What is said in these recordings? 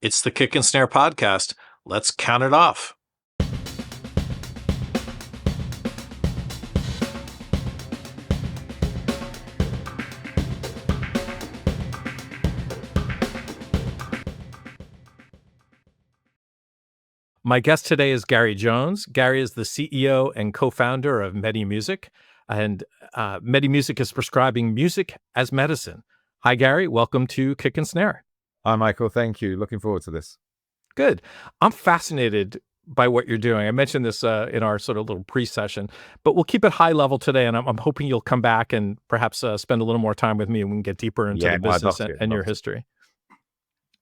It's the Kick and Snare podcast. Let's count it off. My guest today is Gary Jones. Gary is the CEO and co-founder of MediMusic, and MediMusic is prescribing music as medicine. Hi, Gary. Welcome to Kick and Snare. Hi, Michael. Thank you. Looking forward to this. Good. I'm fascinated by what you're doing. I mentioned this in our sort of little pre-session, but we'll keep it high level today, and I'm hoping you'll come back and perhaps spend a little more time with me, and we can get deeper into the business and your history.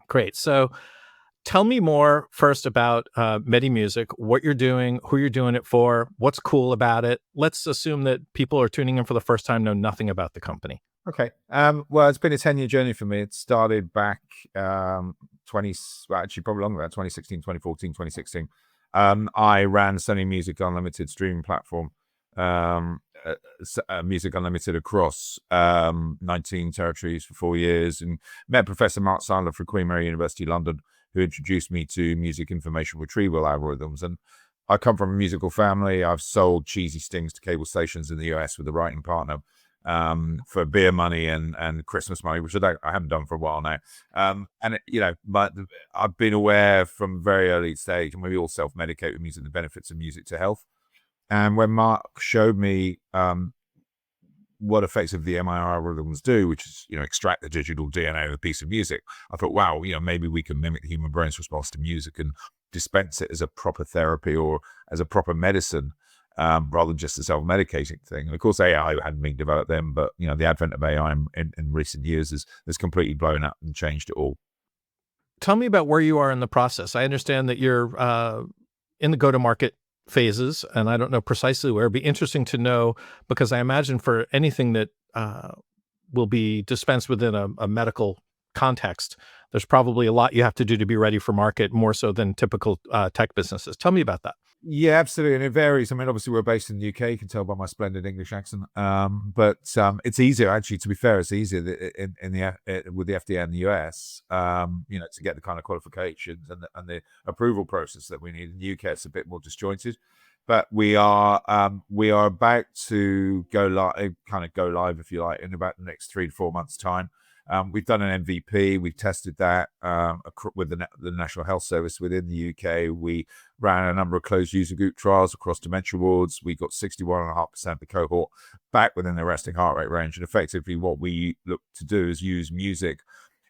Great. So tell me more first about MediMusic, what you're doing, who you're doing it for, what's cool about it. Let's assume that people are tuning in for the first time know nothing about the company. Okay. Well, it's been a 10-year journey for me. It started back probably longer than that, 2016, 2014, 2016. I ran Sony Music Unlimited streaming platform, Music Unlimited across 19 territories for 4 years, and met Professor Mark Seiler from Queen Mary University, London, who introduced me to music information retrieval algorithms. And I come from a musical family. I've sold cheesy stings to cable stations in the US with a writing partner for beer money and Christmas money, which I haven't done for a while now. But I've been aware from a very early stage, and we all self-medicate with music, the benefits of music to health. And when Mark showed me what effectively the MIR algorithms do, which is, extract the digital DNA of a piece of music, I thought, wow, maybe we can mimic the human brain's response to music and dispense it as a proper therapy or as a proper medicine, rather than just a self-medicating thing. And of course, AI hadn't been developed then, but the advent of AI in recent years has completely blown up and changed it all. Tell me about where you are in the process. I understand that you're in the go-to-market phases, and I don't know precisely where. It'd be interesting to know, because I imagine for anything that will be dispensed within a medical context, there's probably a lot you have to do to be ready for market, more so than typical tech businesses. Tell me about that. Yeah, absolutely. And it varies. I mean, obviously we're based in the UK. You can tell by my splendid English accent. But it's easier, actually, to be fair, it's easier with the FDA in the US, to get the kind of qualifications and the approval process that we need. In the UK, it's a bit more disjointed. But we are about to go live, if you like, in about the next 3 to 4 months' time. We've done an MVP. We've tested that with the National Health Service within the UK. We ran a number of closed user group trials across dementia wards. We got 61.5% of the cohort back within the resting heart rate range. And effectively, what we look to do is use music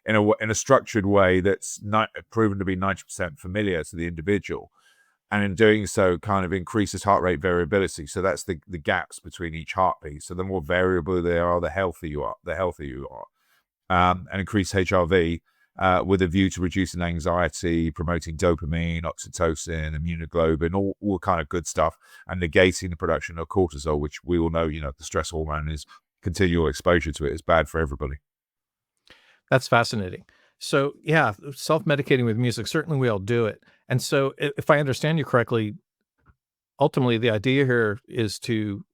in a structured way that's proven to be 90% familiar to the individual. And in doing so, kind of increases heart rate variability. So that's the gaps between each heartbeat. So the more variable they are, the healthier you are. And increase HRV with a view to reducing anxiety, promoting dopamine, oxytocin, immunoglobulin, all kind of good stuff, and negating the production of cortisol, which we all know, the stress hormone is continual exposure to it is bad for everybody. That's fascinating. So yeah, self-medicating with music, certainly we all do it. And so if I understand you correctly, ultimately the idea here is to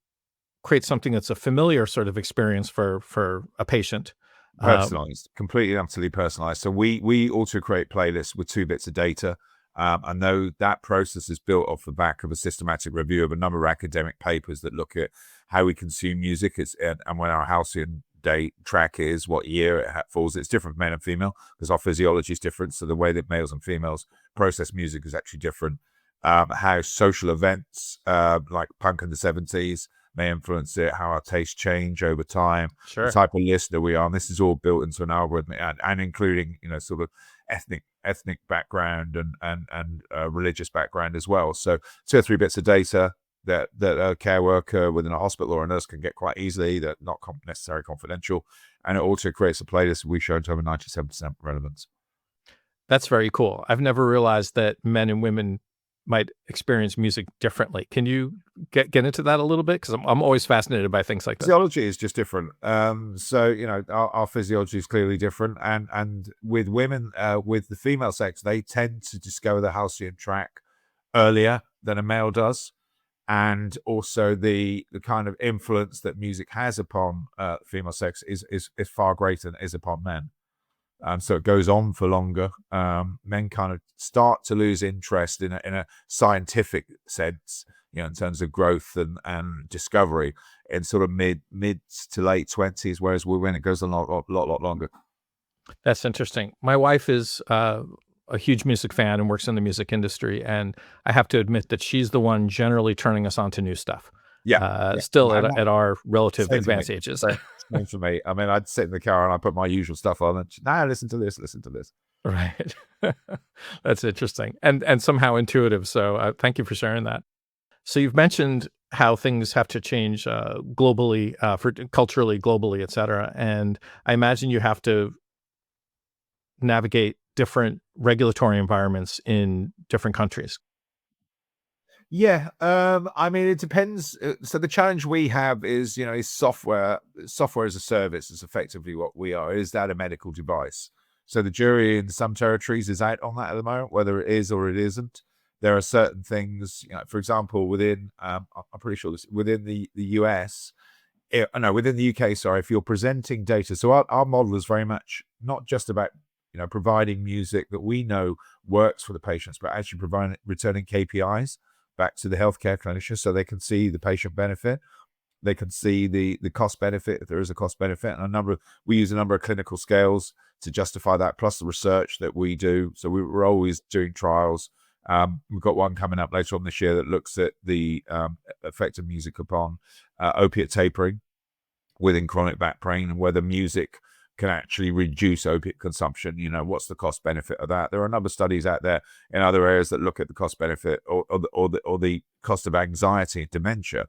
create something that's a familiar sort of experience for a patient. Personalized, completely and utterly personalized. So we also create playlists with 2 bits of data. I know that process is built off the back of a systematic review of a number of academic papers that look at how we consume music and when our halcyon day track is, what year it falls. It's different for men and female because our physiology is different. So the way that males and females process music is actually different. How social events like punk in the 70s may influence it, how our tastes change over time, Sure. The type of listener we are. And this is all built into an algorithm and including, sort of ethnic background and religious background as well. So 2 or 3 bits of data that a care worker within a hospital or a nurse can get quite easily, that not necessarily confidential. And it also creates a playlist we show to over 97% relevance. That's very cool. I've never realized that men and women might experience music differently. Can you get into that a little bit? Because I'm always fascinated by things like that. Physiology is just different. So our physiology is clearly different, and with women, with the female sex, they tend to discover the halcyon track earlier than a male does, and also the kind of influence that music has upon female sex is far greater than it is upon men. So it goes on for longer. Men kind of start to lose interest in a scientific sense, in terms of growth and discovery in sort of mid to late 20s, whereas when it goes a lot longer. That's interesting. My wife is a huge music fan and works in the music industry, and I have to admit that she's the one generally turning us on to new stuff, Yeah, yeah. still And at our relative same for me. advanced ages. Same for me. I mean, I'd sit in the car and I put my usual stuff on, and now listen to this, listen to this. Right. That's interesting and somehow intuitive. So thank you for sharing that. So you've mentioned how things have to change globally, for culturally, globally, et cetera. And I imagine you have to navigate different regulatory environments in different countries. Yeah, I mean, it depends. So the challenge we have is software. Software as a service is effectively what we are. Is that a medical device? So the jury in some territories is out on that at the moment, whether it is or it isn't. There are certain things, for example, within, I'm pretty sure this, within the US, no, within the UK, sorry, if you're presenting data. So our model is very much not just about, providing music that we know works for the patients, but actually providing, returning KPIs back to the healthcare clinician so they can see the patient benefit. They can see the cost benefit, if there is a cost benefit. And we use a number of clinical scales to justify that, plus the research that we do. So we're always doing trials. We've got one coming up later on this year that looks at the effect of music upon opiate tapering within chronic back pain, and whether music can actually reduce opiate consumption. What's the cost benefit of that? There are a number of studies out there in other areas that look at the cost benefit or the cost of anxiety and dementia.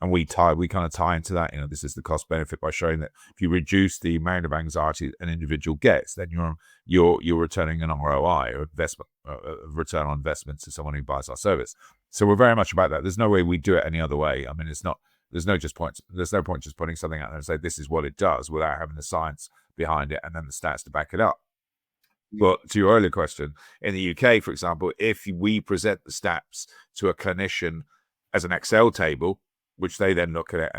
And we kind of tie into that. This is the cost benefit by showing that if you reduce the amount of anxiety an individual gets, then you're returning an ROI, or investment, return on investment, to someone who buys our service. So we're very much about that. There's no way we do it any other way. I mean, it's not. There's no point just putting something out there and say this is what it does without having the science behind it and then the stats to back it up. But to your earlier question, in the UK, for example, if we present the stats to a clinician as an Excel table, which they then look at it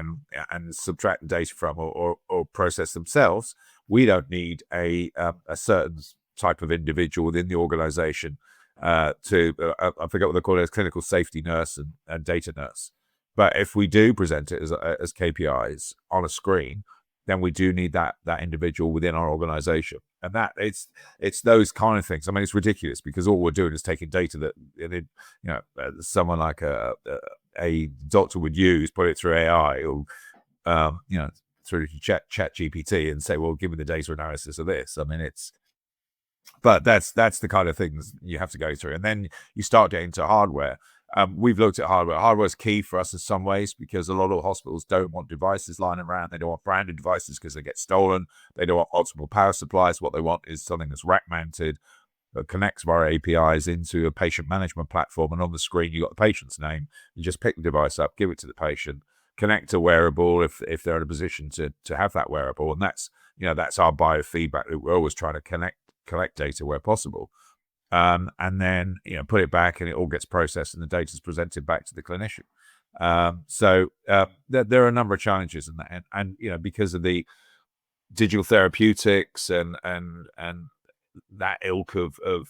and subtract the data from or process themselves, we don't need a certain type of individual within the organization I forget what they call it, as clinical safety nurse and data nurse. But if we do present it as KPIs on a screen, then we do need that individual within our organization. And that it's those kind of things. I mean, it's ridiculous because all we're doing is taking data that someone like a doctor would use, put it through AI or through chat GPT and say, well, give me the data analysis of this. I mean, but that's the kind of things you have to go through. And then you start getting to hardware. We've looked at hardware. Hardware is key for us in some ways because a lot of hospitals don't want devices lying around. They don't want branded devices because they get stolen. They don't want multiple power supplies. What they want is something that's rack mounted, that connects via APIs into a patient management platform. And on the screen, you got the patient's name. You just pick the device up, give it to the patient, connect a wearable if they're in a position to have that wearable. And that's our biofeedback loop. We're always trying to collect data where possible. And then put it back, and it all gets processed, and the data is presented back to the clinician. So there are a number of challenges in that, and because of the digital therapeutics and that ilk of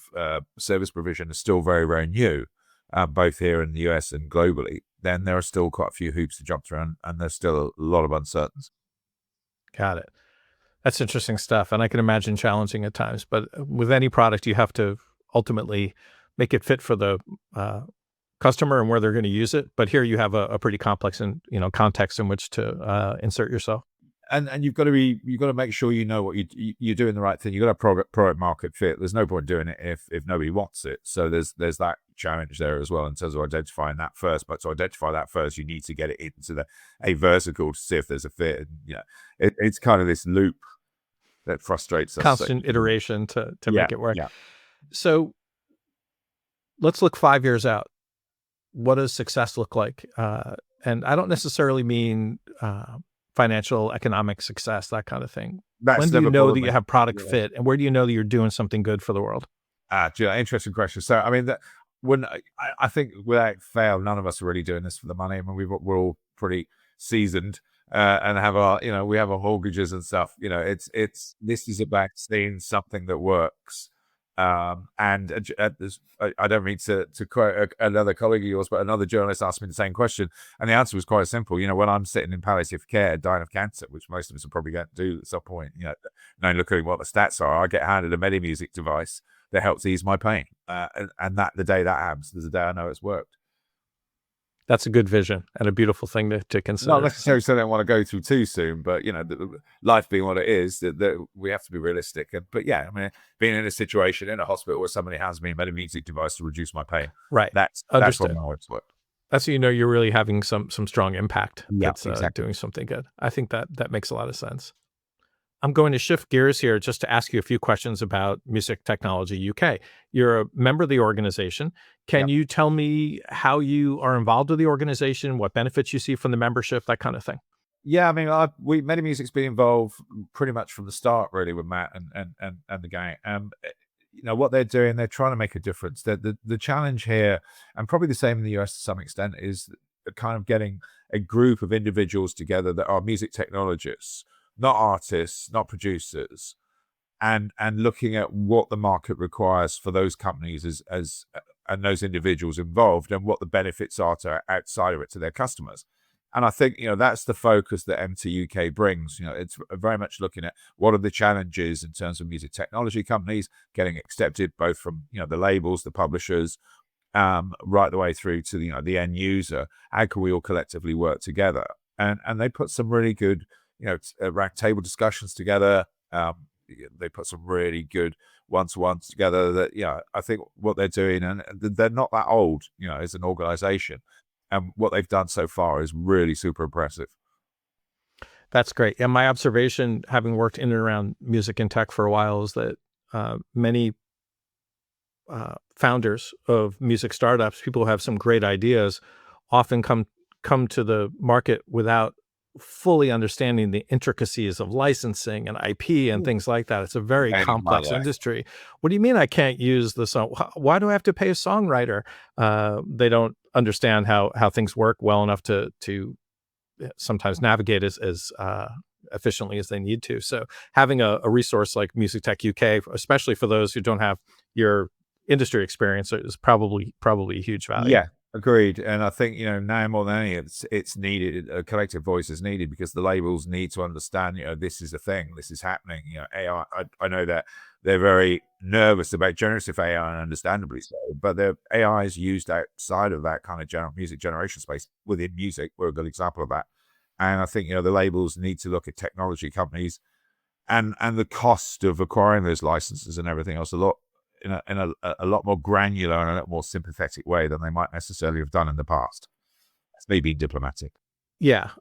service provision is still very, very new, both here in the US and globally. Then there are still quite a few hoops to jump through, and there's still a lot of uncertainties. Got it. That's interesting stuff, and I can imagine challenging at times. But with any product, you have to ultimately make it fit for the customer and where they're going to use it. But here you have a pretty complex and context in which to insert yourself. And you've got to make sure what you're doing the right thing. You've got to have product market fit. There's no point doing it if nobody wants it. So there's that challenge there as well in terms of identifying that first. But to identify that first, you need to get it into a vertical to see if there's a fit. And it's kind of this loop that frustrates us. Constant iteration to make it work. Yeah. So let's look 5 years out. What does success look like? And I don't necessarily mean financial, economic success, that kind of thing. When do you know that you have product fit, and where do you know that you're doing something good for the world? Interesting question. So, I mean, I think without fail, none of us are really doing this for the money. I mean, we're all pretty seasoned and have our, we have our mortgages and stuff. This is about seeing something that works. And at this, I don't mean to quote another colleague of yours, but another journalist asked me the same question, and the answer was quite simple. When I'm sitting in palliative care, dying of cancer, which most of us are probably going to do at some point, no looking at what the stats are, I get handed a MediMusic device that helps ease my pain, and that the day that happens, there's a day I know it's worked. That's a good vision and a beautiful thing to consider. Not necessarily so I don't want to go through too soon, but life being what it is, that we have to be realistic. But yeah, I mean, being in a situation in a hospital where somebody hands me a MediMusic device to reduce my pain, right? That's Understood. what my works work. That's how you're really having some strong impact. Yeah, that's exactly. doing something good. I think that makes a lot of sense. I'm going to shift gears here just to ask you a few questions about Music Technology UK. You're a member of the organization. Can Yep. you tell me how you are involved with the organization, what benefits you see from the membership, that kind of thing? Yeah, I mean, MediMusic's been involved pretty much from the start, really, with Matt and the gang. What they're doing, they're trying to make a difference. The challenge here, and probably the same in the US to some extent, is kind of getting a group of individuals together that are music technologists, not artists, not producers, and looking at what the market requires for those companies and those individuals involved, and what the benefits are to outside of it to their customers. And I think that's the focus that MT UK brings. It's very much looking at what are the challenges in terms of music technology companies getting accepted, both from the labels, the publishers, right the way through to the end user. How can we all collectively work together? And they put some really good round table discussions together. They put some really good one-to-ones together that I think what they're doing, and they're not that old as an organization, and what they've done so far is really super impressive. That's great. And my observation, having worked in and around music and tech for a while, is that many founders of music startups, people who have some great ideas, often come to the market without fully understanding the intricacies of licensing and IP and things like that. It's a very complex industry. What do you mean I can't use the song? Why do I have to pay a songwriter? They don't understand how things work well enough to sometimes navigate as efficiently as they need to. So having a resource like Music Tech UK, especially for those who don't have your industry experience, is probably a huge value. Yeah, agreed. And I think now more than any, it's needed. A collective voice is needed, because the labels need to understand this is a thing, this is happening. AI. I know that they're very nervous about generative AI, and understandably so, but the AI is used outside of that kind of music generation space. Within music, we're a good example of that. And I think the labels need to look at technology companies and the cost of acquiring those licenses and everything else a lot in a lot more granular and a lot more sympathetic way than they might necessarily have done in the past. That's me being diplomatic. Yeah.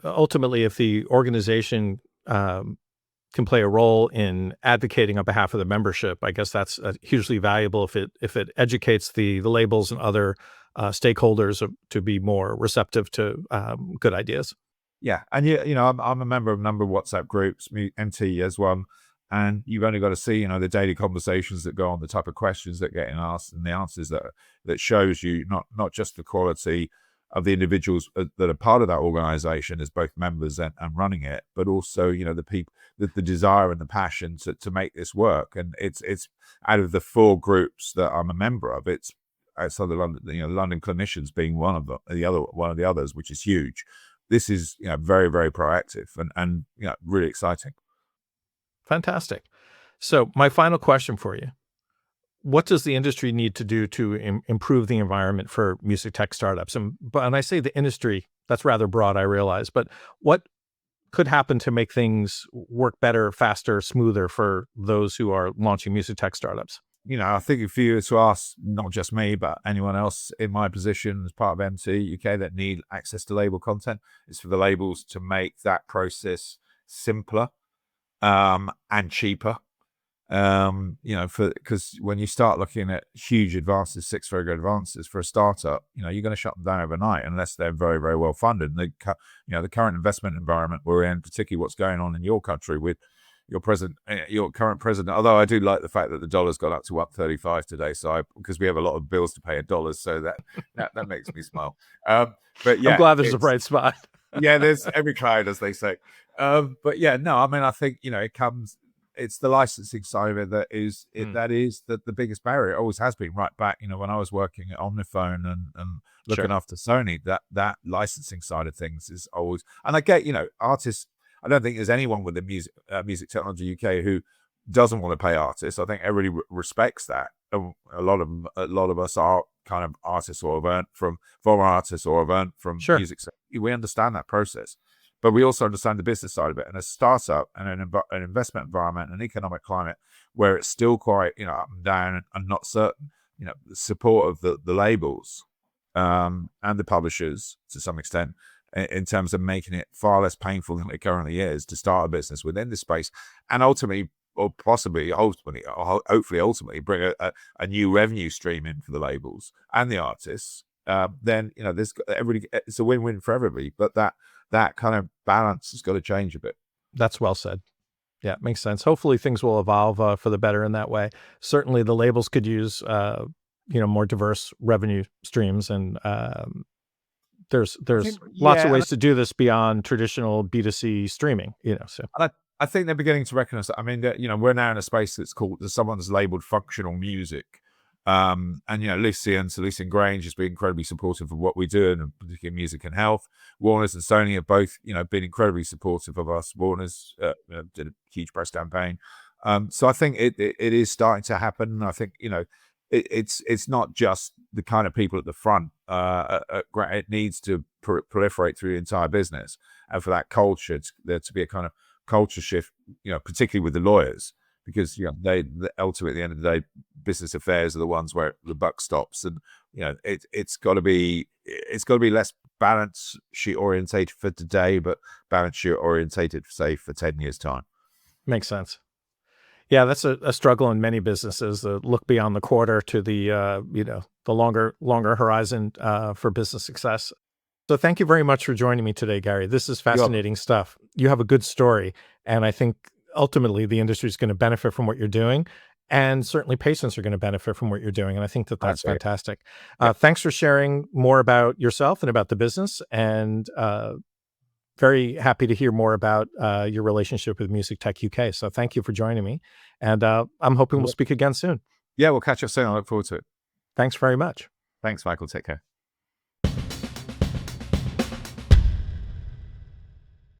Ultimately, if the organization can play a role in advocating on behalf of the membership, I guess that's hugely valuable. If it educates the labels and other stakeholders to be more receptive to good ideas. Yeah, and I'm a member of a number of WhatsApp groups, MT as one, and you've only got to see the daily conversations that go on, the type of questions that get asked, and the answers that shows you not just the quality of the individuals that are part of that organization as both members and running it, but also the people, the desire and the passion to make this work. And it's out of the 4 groups that I'm a member of, it's outside the London, London clinicians being one of them, one of the others, which is huge. This is very, very proactive and really exciting. Fantastic. So my final question for you: what does the industry need to do to improve the environment for music tech startups? And I say the industry, that's rather broad, I realize, but what could happen to make things work better, faster, smoother for those who are launching music tech startups? I think if you were to ask not just me, but anyone else in my position as part of MT UK that need access to label content, is for the labels to make that process simpler and cheaper. Because when you start looking at huge advances, 6-figure advances for a startup, you're going to shut them down overnight unless they're very, very well funded. And the current investment environment we're in, particularly what's going on in your country with your current president. Although I do like the fact that the dollar's gone up to 135 today, because we have a lot of bills to pay in dollars, so that makes me smile. But yeah, I'm glad there's a bright spot. Yeah, there's every cloud, as they say. But yeah, no, I mean, I think it's the licensing side of it Mm, that is the biggest barrier. It always has been, right back, when I was working at Omniphone and looking sure. after Sony, that licensing side of things is always. And I get, artists. I don't think there's anyone with the music technology UK who doesn't want to pay artists. I think everybody respects that. A lot of us are kind of artists or have earned from former artists or have earned from Sure. music. We understand that process, but we also understand the business side of it. And a startup and an investment environment, an economic climate where it's still quite up and down and not certain. The support of the labels and the publishers to some extent in terms of making it far less painful than it currently is to start a business within this space, and ultimately, or possibly ultimately, or hopefully ultimately, bring a new revenue stream in for the labels and the artists. Then there's everybody. It's a win-win for everybody. But that kind of balance has got to change a bit. That's well said. Yeah, makes sense. Hopefully things will evolve for the better in that way. Certainly the labels could use more diverse revenue streams, and I there's think, lots of yeah, ways to do this beyond traditional B2C streaming, so and I think they're beginning to recognize that. I mean, that, we're now in a space that's called, that someone's labeled functional music. And Lucian Grange has been incredibly supportive of what we do, and particularly music and health. Warner's and Sony have both, been incredibly supportive of us. Warner's did a huge press campaign. So I think it is starting to happen. I think it's not just the kind of people at the front. It needs to proliferate through the entire business, and for that culture, there to be a kind of culture shift. Particularly with the lawyers, because ultimately, at the end of the day, business affairs are the ones where the buck stops, and it's got to be less balance sheet orientated for today, but balance sheet orientated, say, for 10 years time. makes sense. Yeah, that's a struggle in many businesses. Look beyond the quarter to the longer horizon for business success. So thank you very much for joining me today, Gary. This is You're welcome. fascinating stuff. You have a good story, and I think ultimately the industry is going to benefit from what you're doing, and certainly patients are going to benefit from what you're doing. And I think that That's that's very fantastic. Yep. Thanks for sharing more about yourself and about the business, and very happy to hear more about your relationship with Music Tech UK. So thank you for joining me, and I'm hoping we'll speak again soon. Yeah, we'll catch up soon. I look forward to it. Thanks very much. Thanks, Michael. Take care.